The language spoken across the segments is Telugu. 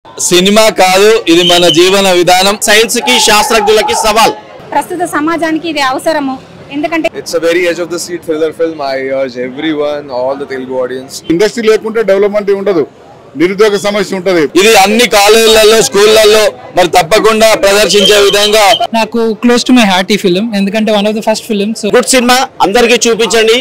సినిమా కాదు, ఇది మన జీవన విధానం. సైన్స్ కి శాస్త్రజ్ఞులకి సవాల్. ప్రస్తుత సమాజానికి ఇది అవసరము. ఎందుకంటే It's a very edge of the seat thriller film. I urge everyone, all the Telugu audience. Industry లేకుంటే డెవలప్మెంట్ ఉండదు, నిరుద్యోగ సమస్య ఉంటది. ఇది అన్ని కాలేజీలలో, స్కూళ్ళల్లో మరి తప్పకుండా ప్రదర్శించే విధంగా నాకు క్లోజ్ టు మై హార్ట్ ఈ ఫిల్మ్. ఎందుకంటే one of the first films. Good cinema అందరికీ చూపించండి.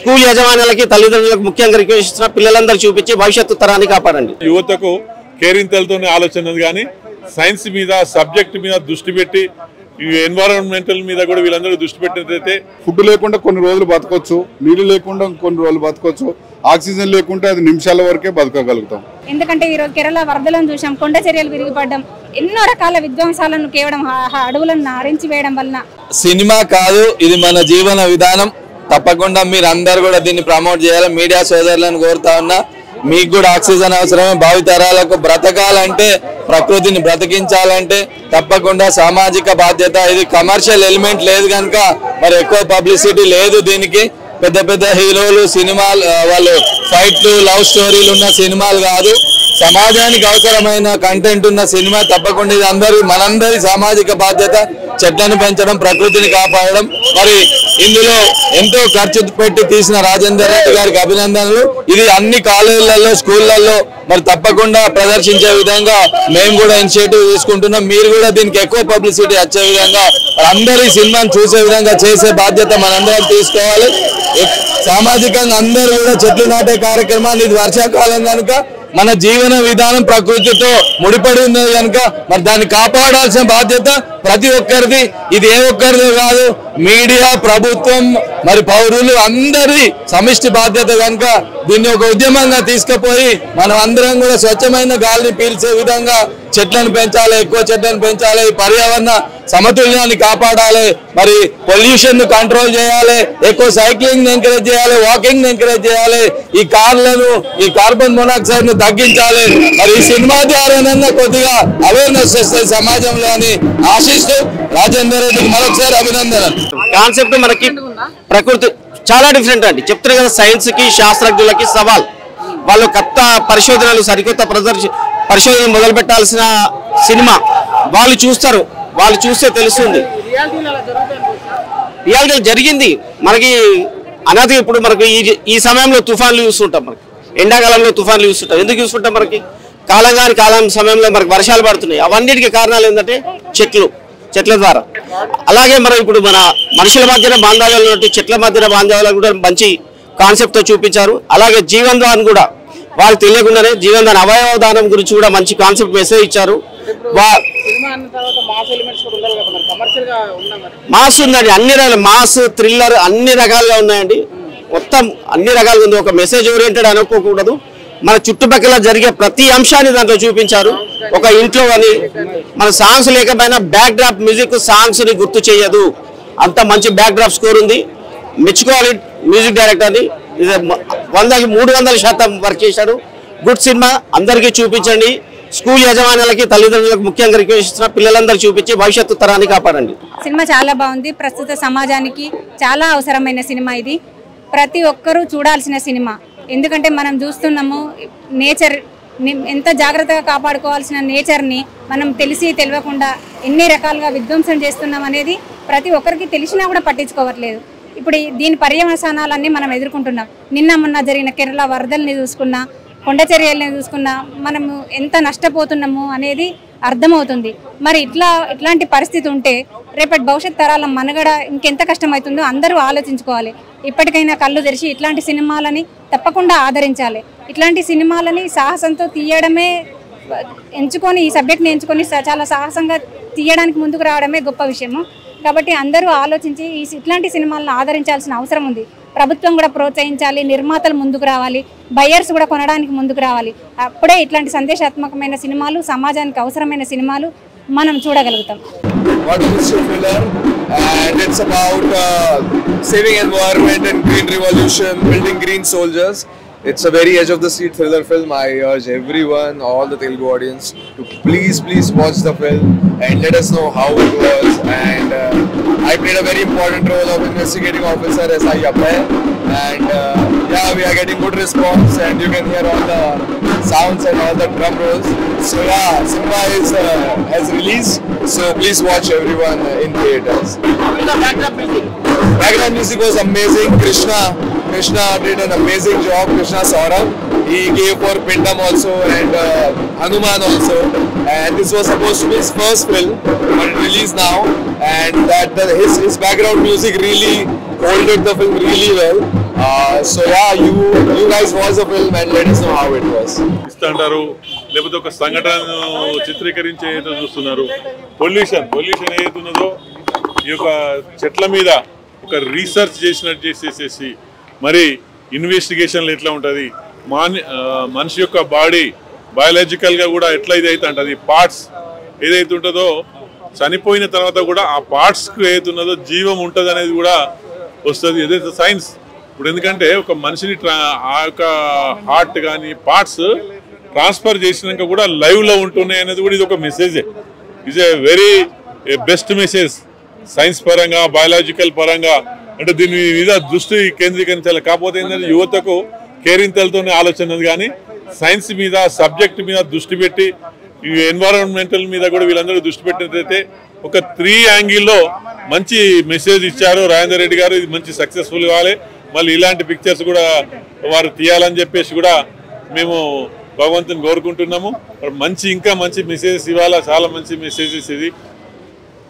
స్కూల్ యజమానులకి, తల్లిదండ్రులకు ముఖ్యంగా రిక్వెస్ట్ చేస్తున్నా, పిల్లలందరూ చూపించి భవిష్యత్తు తరాన్ని కాపాడండి. యువతకు కేరింతలతోనే ఆలోచన కానీ సైన్స్ మీద, సబ్జెక్ట్ మీద దృష్టి పెట్టి, ఎన్విరాన్మెంటల్ మీద కూడా వీళ్ళందరూ దృష్టి పెట్టినట్లయితే ఫుడ్ లేకుండా కొన్ని రోజులు బతకొచ్చు, నీళ్లు లేకుండా కొన్ని రోజులు బతకొచ్చు, ఆక్సిజన్ లేకుంటే అది నిమిషాల వరకే బతకగలుగుతాం. ఎందుకంటే ఈ రోజు కేరళ వరదలను చూసాం, కొండ చర్యలు విరిగిపడడం, ఎన్నో రకాల విధ్వంసాలను కేవలం అడవులను నారించి వేయడం వలన. సినిమా కాదు, ఇది మన జీవన విధానం. తప్పకుండా మీరు అందరు కూడా దీన్ని ప్రమోట్ చేయాలి. మీడియా సోదరులను కోరుతా ఉన్నా, మీకు కూడా ఆక్సిజన్ అవసరమే. భావితరాలకు బ్రతకాలంటే, ప్రకృతిని బ్రతికించాలంటే తప్పకుండా సామాజిక బాధ్యత. ఇది కమర్షియల్ ఎలిమెంట్ లేదు కనుక మరి ఎక్కువ పబ్లిసిటీ లేదు దీనికి. పెద్ద పెద్ద హీరోలు సినిమాలు, వాళ్ళు ఫైట్లు, లవ్ స్టోరీలు ఉన్న సినిమాలు కాదు, సమాజానికి అవసరమైన కంటెంట్ ఉన్న సినిమా. తప్పకుండా ఇది మనందరి సామాజిక బాధ్యత. చెట్లను పెంచడం, ప్రకృతిని కాపాడడం. మరి ఇందులో ఎంతో ఖర్చు పెట్టి తీసిన రాజేందర్ రెడ్డి గారికి అభినందనలు. ఇది అన్ని కాలేజీలలో, స్కూళ్లలో మరి తప్పకుండా ప్రదర్శించే విధంగా మేము కూడా ఇనిషియేటివ్ తీసుకుంటున్నాం. మీరు కూడా దీనికి ఎక్కువ పబ్లిసిటీ వచ్చే విధంగా, అందరి సినిమాను చూసే విధంగా చేసే బాధ్యత మనందరం తీసుకోవాలి. సామాజికంగా అందరూ కూడా చెట్లు నాటే కార్యక్రమాన్ని, ఇది వర్షాకాలం కనుక మన జీవన విధానం ప్రకృతితో ముడిపడి ఉన్నది కనుక మరి దాన్ని కాపాడాల్సిన బాధ్యత ప్రతి ఒక్కరిది. ఇది ఏ ఒక్కరిది కాదు, మీడియా, ప్రభుత్వం, మరి పౌరులు అందరి సమిష్టి బాధ్యత కనుక దీన్ని ఒక ఉద్యమంగా తీసుకుపోయి మనం అందరం కూడా స్వచ్ఛమైన గాలిని పీల్చే విధంగా చెట్లను పెంచాలి, ఎక్కువ చెట్లను పెంచాలి, పర్యావరణ సమతుల్యాన్ని కాపాడాలి, మరి పొల్యూషన్ ను కంట్రోల్ చేయాలి, ఎక్కువ సైక్లింగ్ ఎంకరేజ్ చేయాలి, వాకింగ్ ఎంకరేజ్ చేయాలి, ఈ కార్లను, ఈ కార్బన్ మోనాక్సైడ్ ను తగ్గించాలి. మరి ఈ సినిమా ద్వారానన్నా కొద్దిగా అవేర్నెస్ వస్తుంది సమాజంలో అని ఆశిస్తూ రాజేందర్ రెడ్డికి మరొకసారి అభినందనలు. కాన్సెప్ట్ మనకి ప్రకృతి చాలా డిఫరెంట్ అండి. చెప్తున్నారు కదా, సైన్స్ కి శాస్త్రజ్ఞులకి సవాల్. వాళ్ళు కొత్త పరిశోధనలు, సరికొత్త పరిశోధనలు మొదలు పెట్టాల్సిన సినిమా. వాళ్ళు చూస్తారు, వాళ్ళు చూస్తే తెలుస్తుంది. రియాలిటీ జరిగింది మనకి అనాథ. ఇప్పుడు మనకి ఈ సమయంలో తుఫాన్లు చూస్తుంటాం, మనకి ఎండాకాలంలో తుఫాన్లు చూస్తుంటాం. ఎందుకు చూస్తుంటాం? మనకి కాలం సమయంలో మనకి వర్షాలు పడుతున్నాయి. అవన్నిటికీ కారణాలు ఏంటంటే చెట్ల ద్వారా. అలాగే మనం ఇప్పుడు మన మనుషుల మధ్యన బాంధవ్యాలు ఉన్నట్టు చెట్ల మధ్యన బాంధవ్యాలు కూడా మంచి కాన్సెప్ట్ తో చూపించారు. అలాగే జీవనదాన్ కూడా వాళ్ళకి తెలియకుండానే జీవనదాన్, అవయవ దానం గురించి కూడా మంచి కాన్సెప్ట్ మెసేజ్ ఇచ్చారు. మాస్ ఉందండి, అన్ని రకాల మాస్, థ్రిల్లర్ అన్ని రకాలుగా ఉన్నాయండి. మొత్తం అన్ని రకాలుగా ఉంది. ఒక మెసేజ్ ఓరియంటెడ్ అనుకోకూడదు. మన చుట్టుపక్కల జరిగే ప్రతి అంశాన్ని దాంట్లో చూపించారు. ఒక ఇంట్లో కానీ మన సాంగ్స్ లేకపోయినా బ్యాక్ డ్రాప్ మ్యూజిక్ సాంగ్స్ ని గుర్తు చేయదు. అంత మంచి బ్యాక్ డ్రాప్ స్కోర్ ఉంది. మెచ్చుకోవాలి మ్యూజిక్ డైరెక్టర్ని. 100కి 300% వర్క్ చేశాడు. గుడ్ సినిమా అందరికీ చూపించండి. స్కూల్ యజమానులకి, తల్లిదండ్రులకు ముఖ్యంగా రిక్వెస్ట్ చేస్తున్నా, పిల్లలందరూ చూపించి భవిష్యత్తు తరాన్ని కాపాడండి. సినిమా చాలా బాగుంది. ప్రస్తుత సమాజానికి చాలా అవసరమైన సినిమా ఇది. ప్రతి ఒక్కరూ చూడాల్సిన సినిమా. ఎందుకంటే మనం చూస్తున్నాము, నేచర్ ఎంత జాగ్రత్తగా కాపాడుకోవాల్సిన నేచర్ని మనం తెలియకుండా ఎన్ని రకాలుగా విధ్వంసం చేస్తున్నాం అనేది ప్రతి ఒక్కరికి తెలిసినా కూడా పట్టించుకోవట్లేదు. ఇప్పుడు దీని పర్యవసానాలన్నీ మనం ఎదుర్కొంటున్నాం. నిన్న మొన్న జరిగిన కేరళ వరదల్ని చూసుకున్నా, కొండ చర్యల్ని చూసుకున్నా మనము ఎంత నష్టపోతున్నాము అనేది అర్థమవుతుంది. మరి ఇట్లాంటి పరిస్థితి ఉంటే రేపటి భవిష్యత్ తరాల మనుగడ ఇంకెంత కష్టమవుతుందో అందరూ ఆలోచించుకోవాలి. ఇప్పటికైనా కళ్ళు తెరిచి ఇట్లాంటి సినిమాలని తప్పకుండా ఆదరించాలి. ఇట్లాంటి సినిమాలని సాహసంతో తీయడమే ఎంచుకొని, ఈ సబ్జెక్ట్ని ఎంచుకొని చాలా సాహసంగా తీయడానికి ముందుకు రావడమే గొప్ప విషయము. కాబట్టి అందరూ ఆలోచించి ఇట్లాంటి సినిమాలను ఆదరించాల్సిన అవసరం ఉంది. ప్రభుత్వం కూడా ప్రోత్సహించాలి, నిర్మాతలు ముందుకు రావాలి, బయ్యర్స్ కూడా కొనడానికి ముందుకు రావాలి. అప్పుడే ఇట్లాంటి సందేశాత్మకమైన సినిమాలు, సమాజానికి అవసరమైన సినిమాలు మనం చూడగలుగుతాం. And it's about saving environment and green revolution, building green soldiers. It's a very edge of the seat thriller film. I urge everyone, all the Telugu audience, to please watch the film and let us know how it was. And I played a very important role of investigating officer SI Abhay, and yeah, we are getting good response, and you can hear all the sounds and all the drum rolls. So yeah, cinema has released. So please watch everyone in theaters. Background music was amazing. Krishna did an amazing job. Krishna Saurabh. He gave for Pindam also and Hanuman also. And this was supposed to be his first film, but it released now. And his background music really holded the film really well. So yeah, you guys watch the film and let us know how it was. ఇస్తుంటారు లేకపోతే ఒక సంఘటనను చిత్రీకరించే ఏదో చూస్తున్నారు. పొల్యూషన్ ఏదైతే ఉన్నదో ఈ యొక్క చెట్ల మీద ఒక రీసెర్చ్ చేసినట్టు చేసేసి మరి ఇన్వెస్టిగేషన్లు ఎట్లా ఉంటుంది, మనిషి యొక్క బాడీ బయాలజికల్గా కూడా ఎట్లా ఇదైతే ఉంటుంది, పార్ట్స్ ఏదైతే ఉంటుందో చనిపోయిన తర్వాత కూడా ఆ పార్ట్స్కి ఏదైతే ఉన్నదో జీవం ఉంటుంది అనేది కూడా వస్తుంది. ఏదైతే సైన్స్ ఇప్పుడు ఎందుకంటే ఒక మనిషిని ఆ యొక్క హార్ట్ కానీ పార్ట్స్ ట్రాన్స్ఫర్ చేసినాక కూడా లైవ్లో ఉంటున్నాయి అనేది కూడా ఇది ఒక మెసేజే. It's a very best message science పరంగా బయాలజికల్ పరంగా. అంటే దీని మీద దృష్టి కేంద్రీకరించాలి. కాకపోతే ఏంటంటే యువతకు కేరింతలతోనే ఆలోచన కానీ సైన్స్ మీద సబ్జెక్ట్ మీద దృష్టి పెట్టి ఈ ఎన్వైరన్మెంటల్ మీద కూడా వీళ్ళందరూ దృష్టి పెట్టినట్లయితే ఒక 3 యాంగిల్లో మంచి మెసేజ్ ఇచ్చారు రాజేందర్ రెడ్డి గారు. ఇది మంచి సక్సెస్ఫుల్ కావాలి, మళ్ళీ ఇలాంటి పిక్చర్స్ కూడా వారు తీయాలని చెప్పేసి కూడా మేము భగవంతుని కోరుకుంటున్నాము. మంచి ఇంకా మంచి మెసేజెస్ ఇవ్వాలా, చాలా మంచి మెసేజెస్ ఇది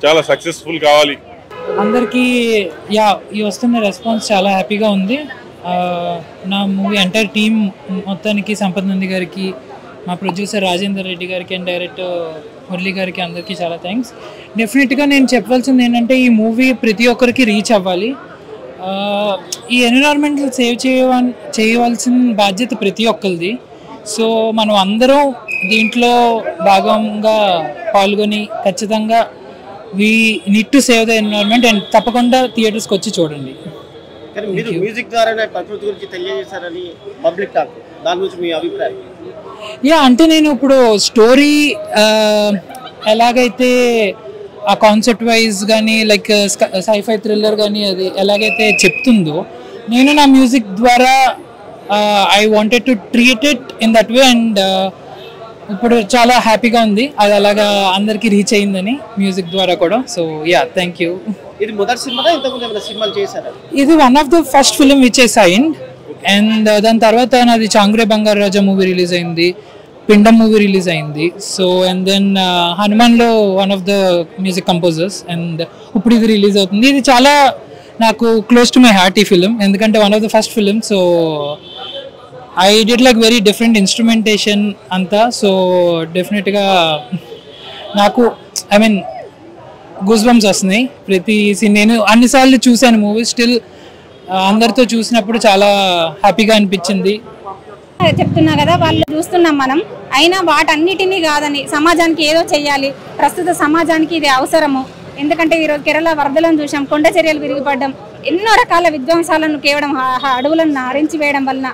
చాలా సక్సెస్ఫుల్ కావాలి. అందరికీ ఈ వస్తున్న రెస్పాన్స్ చాలా హ్యాపీగా ఉంది. నా మూవీ ఎంటైర్ టీమ్ మొత్తానికి సంపత్ నంది గారికి, మా ప్రొడ్యూసర్ రాజేందర్ రెడ్డి గారికి అండ్ డైరెక్టర్ మురళి గారికి అందరికీ చాలా థ్యాంక్స్. డెఫినెట్గా నేను చెప్పవలసింది ఏంటంటే ఈ మూవీ ప్రతి ఒక్కరికి రీచ్ అవ్వాలి. ఈ ఎన్విరాన్మెంట్ సేవ్ చేయవలసిన బాధ్యత ప్రతి ఒక్కరిది. సో మనం అందరం దీంట్లో భాగంగా పాల్గొని ఖచ్చితంగా we need to save the environment and తప్పకుండా థియేటర్స్కి వచ్చి చూడండి. మీరు మ్యూజిక్ ద్వారానే ప్రకృతి గురించి తెలియజేశారని పబ్లిక్ టాక్, దాని గురించి మీ అభిప్రాయం? అంటే నేను ఇప్పుడు స్టోరీ ఎలాగైతే ఆ కాన్సెప్ట్ వైజ్ కానీ లైక్ సైఫై థ్రిల్లర్ కానీ అది ఎలాగైతే చెప్తుందో నేను నా మ్యూజిక్ ద్వారా I wanted to treat it in that way. And ఇప్పుడు చాలా హ్యాపీగా ఉంది అది అలాగా అందరికీ రీచ్ అయిందని మ్యూజిక్ ద్వారా కూడా. So thank you. ఇది మొదటి సినిమా, ఇంతకుముందు ఏమైనా సినిమాలు చేశారా? ఇది one of the first film which I signed. And దాని తర్వాత నాది చాంగ్రే బంగారు రాజా మూవీ రిలీజ్ అయింది, పిండం మూవీ రిలీజ్ అయింది. సో అండ్ దెన్ హనుమాన్లో one of the music composers. And ఇప్పుడు ఇది రిలీజ్ అవుతుంది. ఇది చాలా నాకు క్లోజ్ టు మై హార్ట్ ఈ ఫిలిం, ఎందుకంటే one of the first film. So I did like very different instrumentation అంతా. సో డెఫినెట్గా నాకు గూస్ బంప్స్ వస్తున్నాయి ప్రతి సీన్. నేను అన్నిసార్లు చూశాను మూవీ, స్టిల్ అందరితో చూసినప్పుడు చాలా హ్యాపీగా అనిపించింది. చెప్తున్నా కదా, వాళ్ళు చూస్తున్నాం మనం, అయినా వాటన్నిటినీ కాదని సమాజానికి ఏదో చెయ్యాలి. ప్రస్తుత సమాజానికి ఇది అవసరము. ఎందుకంటే ఈరోజు కేరళ వరదలను చూసాం, కొండ చర్యలు విరిగిపడడం, ఎన్నో రకాల విధ్వంసాలను కేవలం అడవులను హరించి వేయడం వలన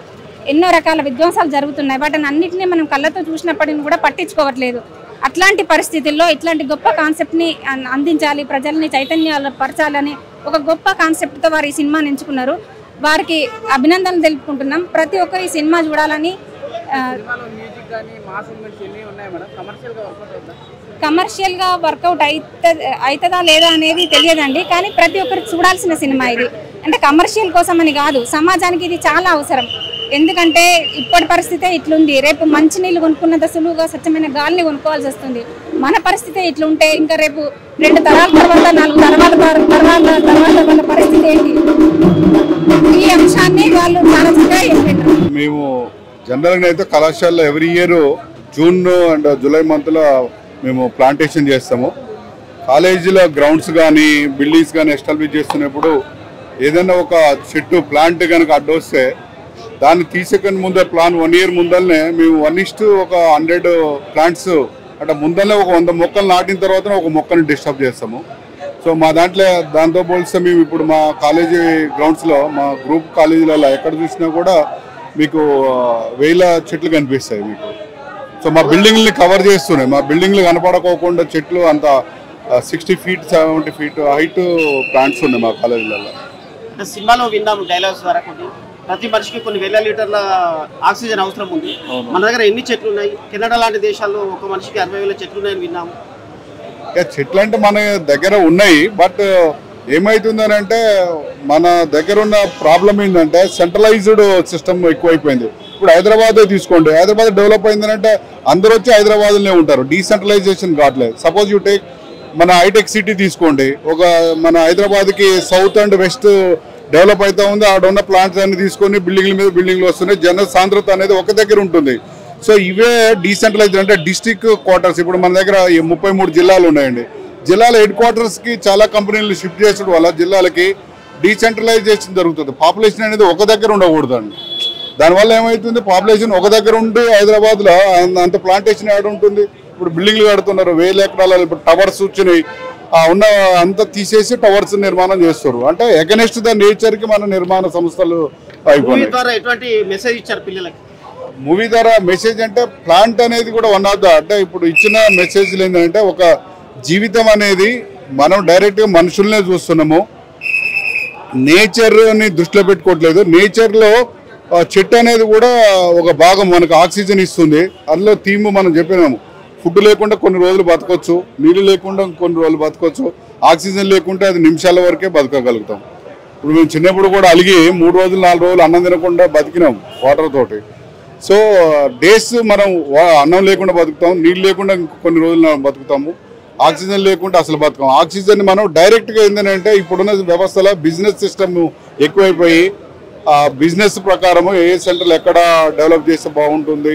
ఎన్నో రకాల విధ్వంసాలు జరుగుతున్నాయి. వాటిని అన్నింటినీ మనం కళ్ళతో చూసినప్పటిని కూడా పట్టించుకోవట్లేదు. అట్లాంటి పరిస్థితుల్లో ఇట్లాంటి గొప్ప కాన్సెప్ట్ని అందించాలి, ప్రజల్ని చైతన్యపరచాలని ఒక గొప్ప కాన్సెప్ట్తో వారు ఈ సినిమాని ఎంచుకున్నారు. వారికి అభినందనలు తెలుపుకుంటున్నాం. ప్రతి ఒక్కరు ఈ సినిమా చూడాలని. కమర్షియల్గా వర్కౌట్ అవుతుందా లేదా అనేది తెలియదండి, కానీ ప్రతి ఒక్కరు చూడాల్సిన సినిమా ఇది. అంటే కమర్షియల్ కోసం అని కాదు, సమాజానికి ఇది చాలా అవసరం. ఎందుకంటే ఇప్పటి పరిస్థితే ఇట్లుంది, రేపు మంచినీళ్ళు కొనుక్కున్నంత సులువుగా స్వచ్ఛమైన గాలిని కొనుక్కోవాల్సి వస్తుంది. మన పరిస్థితి ఇట్లుంటే ఇంకా రేపు 2 తరాల తర్వాత 4 తర్వాత వాళ్ళ పరిస్థితి ఏంటి? ఈ అంశాన్ని వాళ్ళు చాలా చక్కగా చెప్పారు. మేము జనరల్గా అయితే కళాశాలలో every year June and July మంత్లో మేము ప్లాంటేషన్ చేస్తాము. కాలేజీలో గ్రౌండ్స్ కానీ బిల్డింగ్స్ కానీ ఎస్టాబ్లిష్ చేస్తున్నప్పుడు ఏదైనా ఒక చెట్టు ప్లాంట్ కనుక అడ్డొస్తే దాన్ని తీసేకని ముందే ప్లాన్ 1 year ముందరనే మేము 1:100 ప్లాంట్స్ అంటే ముందరనే ఒక 100 మొక్కలు నాటిన తర్వాత ఒక మొక్కని డిస్టర్బ్ చేస్తాము. సో మా దాంతో పోలిస్తే మేము ఇప్పుడు మా కాలేజీ గ్రౌండ్స్లో మా గ్రూప్ కాలేజీలలో ఎక్కడ చూసినా కూడా మీకు 1000 చెట్లు కనిపిస్తాయి మీకు. సో మా బిల్డింగ్ని కవర్ చేస్తున్నాయి. మా బిల్డింగ్లు కనపడకోకుండా చెట్లు అంత 60 feet 70 feet హైట్ ప్లాంట్స్ ఉన్నాయి మా కాలేజీలలో. సినిమాలో విన్నాము డైలాగ్స్ ద్వారా ప్రతి మనిషికి కొన్ని వేల లీటర్ల ఆక్సిజన్ అవసరం ఉంది. మన దగ్గర ఎన్ని చెట్లు ఉన్నాయి? కెనడా లాంటి దేశాల్లో ఒక మనిషికి 60,000 చెట్లు ఉన్నాయని విన్నాము. చెట్లు అంటే మన దగ్గర ఉన్నాయి, బట్ ఏమవుతుందని అంటే మన దగ్గర ఉన్న ప్రాబ్లం ఏంటంటే సెంట్రలైజ్డ్ సిస్టమ్ ఎక్కువైపోయింది. ఇప్పుడు హైదరాబాద్ తీసుకోండి, హైదరాబాద్ డెవలప్ అయిందంటే అందరూ వచ్చి హైదరాబాద్లోనే ఉంటారు, డీసెంట్రలైజేషన్ కావట్లేదు. సపోజ్ యూ టేక్ మన హైటెక్ సిటీ తీసుకోండి, ఒక మన హైదరాబాద్కి సౌత్ అండ్ వెస్ట్ డెవలప్ అవుతా ఉంది, ఆడ ఉన్న ప్లాంట్స్ అన్ని తీసుకొని బిల్డింగ్ల మీద బిల్డింగ్లు వస్తున్నాయి, జన సాంద్రత అనేది ఒక దగ్గర ఉంటుంది. సో ఇవే డీసెంట్రలైజ్ అంటే డిస్ట్రిక్ట్ క్వార్టర్స్. ఇప్పుడు మన దగ్గర 33 జిల్లాలు ఉన్నాయండి. జిల్లాల హెడ్ క్వార్టర్స్కి చాలా కంపెనీలు షిఫ్ట్ చేసడం వల్ల జిల్లాలకి డీసెంట్రలైజేషన్ జరుగుతుంది. పాపులేషన్ అనేది ఒక దగ్గర ఉండకూడదండి. దానివల్ల ఏమవుతుంది, పాపులేషన్ ఒక దగ్గర ఉండి హైదరాబాద్లో అంత ప్లాంటేషన్ యాడ్ ఉంటుంది. ఇప్పుడు బిల్డింగ్లు కడుతున్నారు 1000 ఎకరాలలో, ఇప్పుడు టవర్స్ వచ్చినాయి, ఉన్న అంతా తీసేసి టవర్స్ నిర్మాణం చేస్తారు. అంటే అగెనెస్ట్ ద నేచర్కి మన నిర్మాణ సంస్థలు అయిపోయినాయి. మూవీ ద్వారా మెసేజ్ అంటే ప్లాంట్ అనేది కూడా వన్ ఆఫ్ ద అంటే ఇప్పుడు ఇచ్చిన మెసేజ్లు ఏంటంటే ఒక జీవితం అనేది మనం డైరెక్ట్గా మనుషుల్నే చూస్తున్నాము, నేచర్ని దృష్టిలో పెట్టుకోవట్లేదు. నేచర్లో చెట్టు అనేది కూడా ఒక భాగం మనకు ఆక్సిజన్ ఇస్తుంది. అందులో థీమ్ మనం చెప్పినాము, ఫుడ్ లేకుండా కొన్ని రోజులు బతకొచ్చు, నీళ్ళు లేకుండా కొన్ని రోజులు బతకొచ్చు, ఆక్సిజన్ లేకుంటే అది నిమిషాల వరకే బతకగలుగుతాం. ఇప్పుడు మేము చిన్నప్పుడు కూడా అలిగి 3 రోజులు 4 రోజులు అన్నం తినకుండా బతికినాం వాటర్ తోటి. సో డేస్ మనం అన్నం లేకుండా బతుకుతాం, నీళ్ళు లేకుండా కొన్ని రోజులు బతుకుతాము, ఆక్సిజన్ లేకుండా అసలు బతుకాం. ఆక్సిజన్ మనం డైరెక్ట్గా ఏంటంటే ఇప్పుడున్న వ్యవస్థలో బిజినెస్ సిస్టమ్ ఎక్కువైపోయి బిజినెస్ ప్రకారము ఏ సెంటర్లు ఎక్కడ డెవలప్ చేస్తే బాగుంటుంది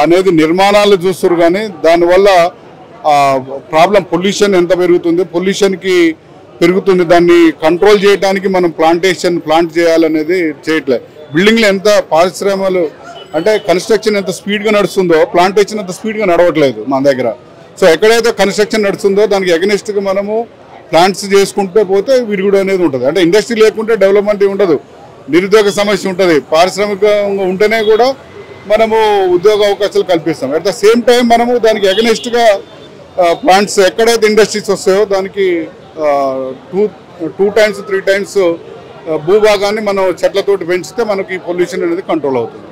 అనేది నిర్మాణాలు చూస్తారు. కానీ దానివల్ల ప్రాబ్లం పొల్యూషన్ ఎంత పెరుగుతుంది, పొల్యూషన్కి పెరుగుతుంది, దాన్ని కంట్రోల్ చేయడానికి మనం ప్లాంట్ చేయాలనేది చేయట్లేదు. బిల్డింగ్లు ఎంత పారిశ్రమలు అంటే కన్స్ట్రక్షన్ ఎంత స్పీడ్గా నడుస్తుందో ప్లాంటేషన్ అంత స్పీడ్గా నడవట్లేదు మన దగ్గర. సో ఎక్కడైతే కన్స్ట్రక్షన్ నడుస్తుందో దానికి అగెనిస్ట్గా మనము ప్లాంట్స్ చేసుకుంటూ పోతే విరుగుడు అనేది ఉంటుంది. అంటే ఇండస్ట్రీ లేకుంటే డెవలప్మెంట్ ఉండదు, నిరుద్యోగ సమస్య ఉంటుంది. పారిశ్రామికంగా ఉంటేనే కూడా మనము ఉద్యోగ అవకాశాలు కల్పిస్తాం. అట్ ద సేమ్ టైం మనము దానికి అగెనిస్ట్గా ప్లాంట్స్ ఎక్కడైతే ఇండస్ట్రీస్ వస్తాయో దానికి 2 times 3 times భూభాగాన్ని మనం చెట్లతోటి పెంచితే మనకి పొల్యూషన్ అనేది కంట్రోల్ అవుతుంది.